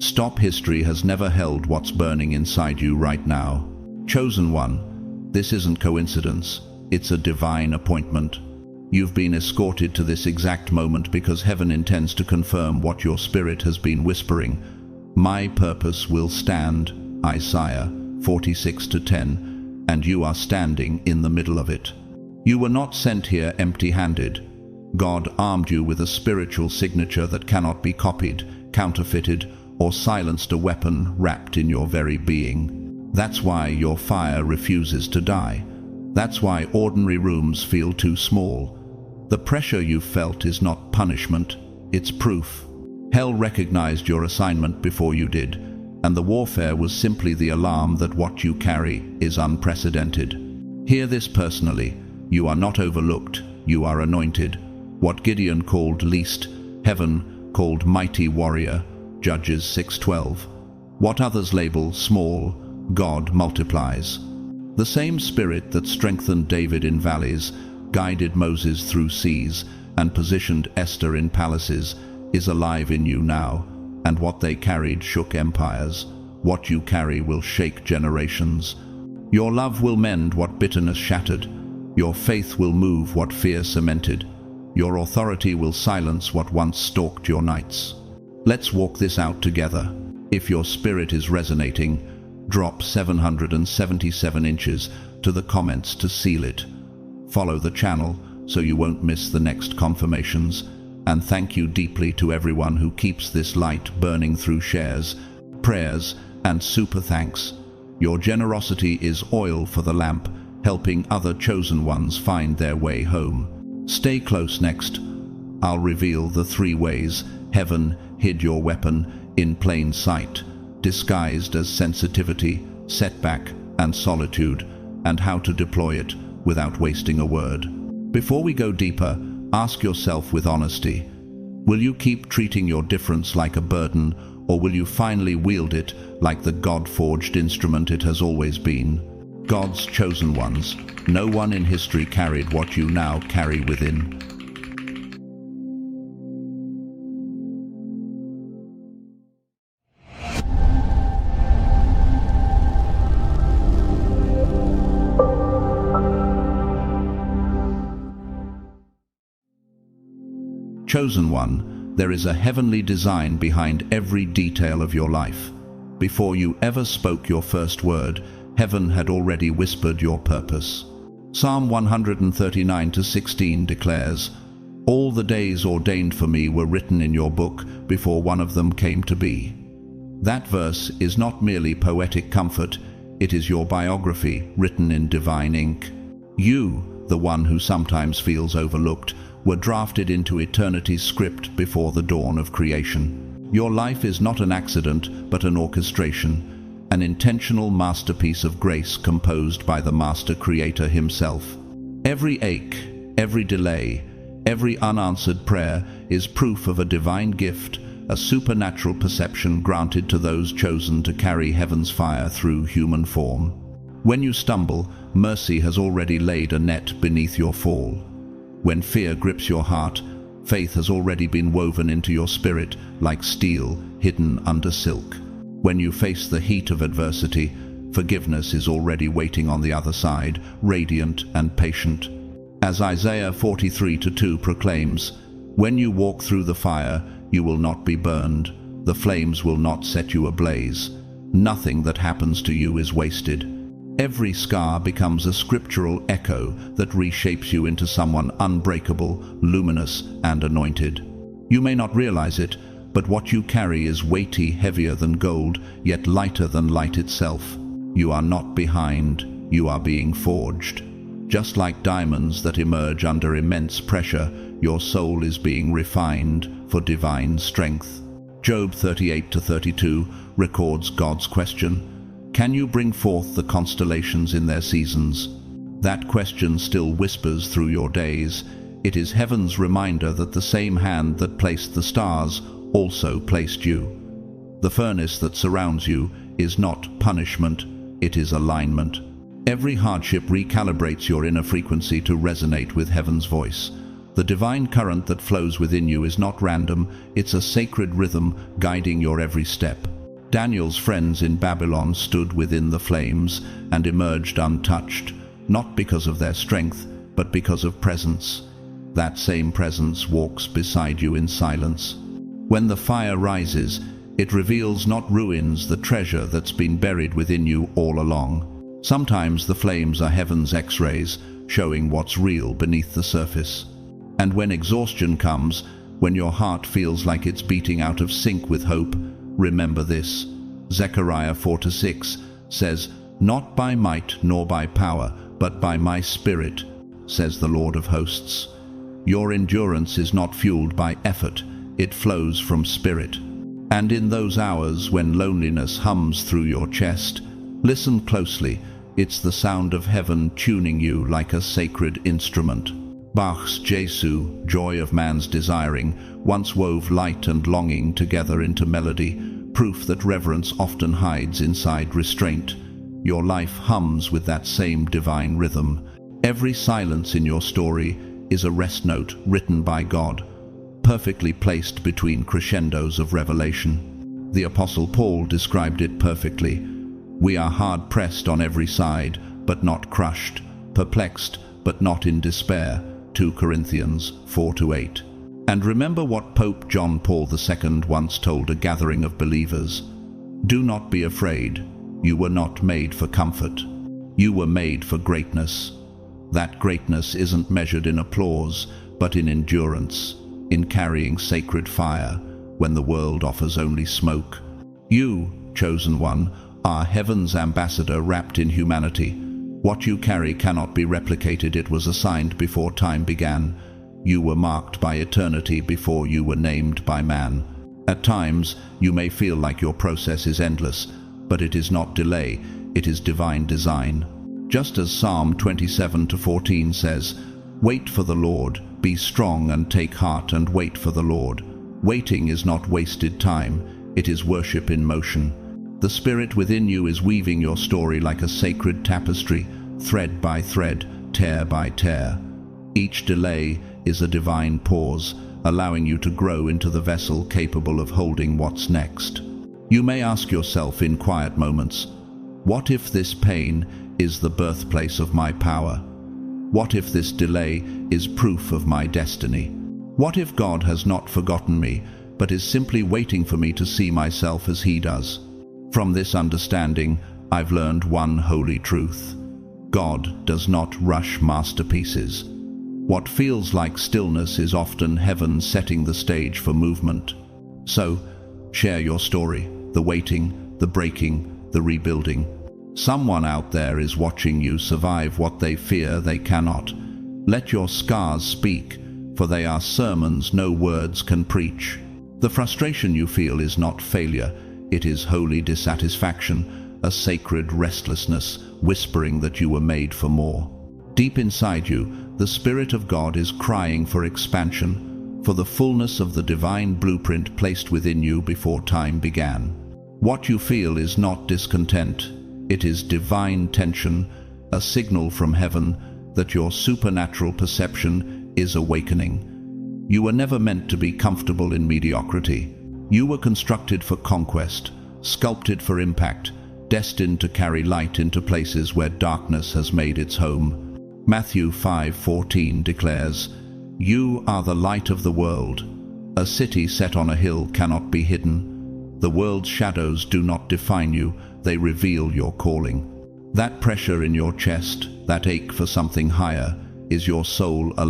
Stop. History has never held what's burning inside you right now. Chosen one, this isn't coincidence. It's a divine appointment. You've been escorted to this exact moment because heaven intends to confirm what your spirit has been whispering. My purpose will stand, Isaiah 46:10, and you are standing in the middle of it. You were not sent here empty-handed. God armed you with a spiritual signature that cannot be copied, counterfeited, or silenced, a weapon wrapped in your very being. That's why your fire refuses to die. That's why ordinary rooms feel too small. The pressure you've felt is not punishment, it's proof. Hell recognized your assignment before you did, and the warfare was simply the alarm that what you carry is unprecedented. Hear this personally. You are not overlooked, you are anointed. What Gideon called least, heaven called mighty warrior, Judges 6:12. What others label small, God multiplies. The same spirit that strengthened David in valleys, guided Moses through seas, and positioned Esther in palaces is alive in you now, and what they carried shook empires. What you carry will shake generations. Your love will mend what bitterness shattered. Your faith will move what fear cemented. Your authority will silence what once stalked your nights. Let's walk this out together. If your spirit is resonating, drop 777 inches to the comments to seal it. Follow the channel so you won't miss the next confirmations. And thank you deeply to everyone who keeps this light burning through shares, prayers, and super thanks. Your generosity is oil for the lamp, helping other chosen ones find their way home. Stay close. Next, I'll reveal the 3 ways heaven hid your weapon in plain sight, disguised as sensitivity, setback, and solitude, and how to deploy it without wasting a word. Before we go deeper, ask yourself with honesty, will you keep treating your difference like a burden, or will you finally wield it like the God-forged instrument it has always been? God's chosen ones, no one in history carried what you now carry within. Chosen one, there is a heavenly design behind every detail of your life. Before you ever spoke your first word, heaven had already whispered your purpose. Psalm 139:16 declares, "All the days ordained for me were written in your book before one of them came to be." That verse is not merely poetic comfort, it is your biography written in divine ink. You, the one who sometimes feels overlooked, were drafted into eternity's script before the dawn of creation. Your life is not an accident, but an orchestration, an intentional masterpiece of grace composed by the master creator himself. Every ache, every delay, every unanswered prayer is proof of a divine gift, a supernatural perception granted to those chosen to carry heaven's fire through human form. When you stumble, mercy has already laid a net beneath your fall. When fear grips your heart, faith has already been woven into your spirit like steel hidden under silk. When you face the heat of adversity, forgiveness is already waiting on the other side, radiant and patient. As Isaiah 43:2 proclaims, "When you walk through the fire, you will not be burned. The flames will not set you ablaze. Nothing that happens to you is wasted." Every scar becomes a scriptural echo that reshapes you into someone unbreakable, luminous, and anointed. You may not realize it, but what you carry is weighty, heavier than gold, yet lighter than light itself. You are not behind, you are being forged. Just like diamonds that emerge under immense pressure, your soul is being refined for divine strength. Job 38:32 records God's question, "Can you bring forth the constellations in their seasons?" That question still whispers through your days. It is heaven's reminder that the same hand that placed the stars also placed you. The furnace that surrounds you is not punishment, it is alignment. Every hardship recalibrates your inner frequency to resonate with heaven's voice. The divine current that flows within you is not random, it's a sacred rhythm guiding your every step. Daniel's friends in Babylon stood within the flames and emerged untouched, not because of their strength, but because of presence. That same presence walks beside you in silence. When the fire rises, it reveals not ruins, the treasure that's been buried within you all along. Sometimes the flames are heaven's X-rays, showing what's real beneath the surface. And when exhaustion comes, when your heart feels like it's beating out of sync with hope, remember this. Zechariah 4:6 says, "Not by might nor by power, but by my Spirit, says the Lord of hosts." Your endurance is not fueled by effort, it flows from spirit. And in those hours when loneliness hums through your chest, listen closely. It's the sound of heaven tuning you like a sacred instrument. Bach's Jesu, Joy of Man's Desiring, once wove light and longing together into melody, proof that reverence often hides inside restraint. Your life hums with that same divine rhythm. Every silence in your story is a rest note written by God, perfectly placed between crescendos of revelation. The Apostle Paul described it perfectly. We are hard-pressed on every side, but not crushed, perplexed, but not in despair. 2 Corinthians 4-8. And remember what Pope John Paul II once told a gathering of believers. Do not be afraid. You were not made for comfort. You were made for greatness. That greatness isn't measured in applause, but in endurance, in carrying sacred fire when the world offers only smoke. You, chosen one, are heaven's ambassador wrapped in humanity. What you carry cannot be replicated. It was assigned before time began. You were marked by eternity before you were named by man. At times, you may feel like your process is endless, but it is not delay, it is divine design. Just as Psalm 27-14 says, "Wait for the Lord, be strong and take heart and wait for the Lord." Waiting is not wasted time, it is worship in motion. The Spirit within you is weaving your story like a sacred tapestry, thread by thread, tear by tear. Each delay is a divine pause, allowing you to grow into the vessel capable of holding what's next. You may ask yourself in quiet moments, what if this pain is the birthplace of my power? What if this delay is proof of my destiny? What if God has not forgotten me, but is simply waiting for me to see myself as He does? From this understanding, I've learned one holy truth. God does not rush masterpieces. What feels like stillness is often heaven setting the stage for movement. So, share your story, the waiting, the breaking, the rebuilding. Someone out there is watching you survive what they fear they cannot. Let your scars speak, for they are sermons no words can preach. The frustration you feel is not failure, it is holy dissatisfaction, a sacred restlessness, whispering that you were made for more. Deep inside you, the Spirit of God is crying for expansion, for the fullness of the divine blueprint placed within you before time began. What you feel is not discontent, it is divine tension, a signal from heaven that your supernatural perception is awakening. You were never meant to be comfortable in mediocrity. You were constructed for conquest, sculpted for impact, destined to carry light into places where darkness has made its home. Matthew 5:14 declares, "You are the light of the world. A city set on a hill cannot be hidden. The world's shadows do not define you, they reveal your calling." That pressure in your chest, that ache for something higher, is your soul alive.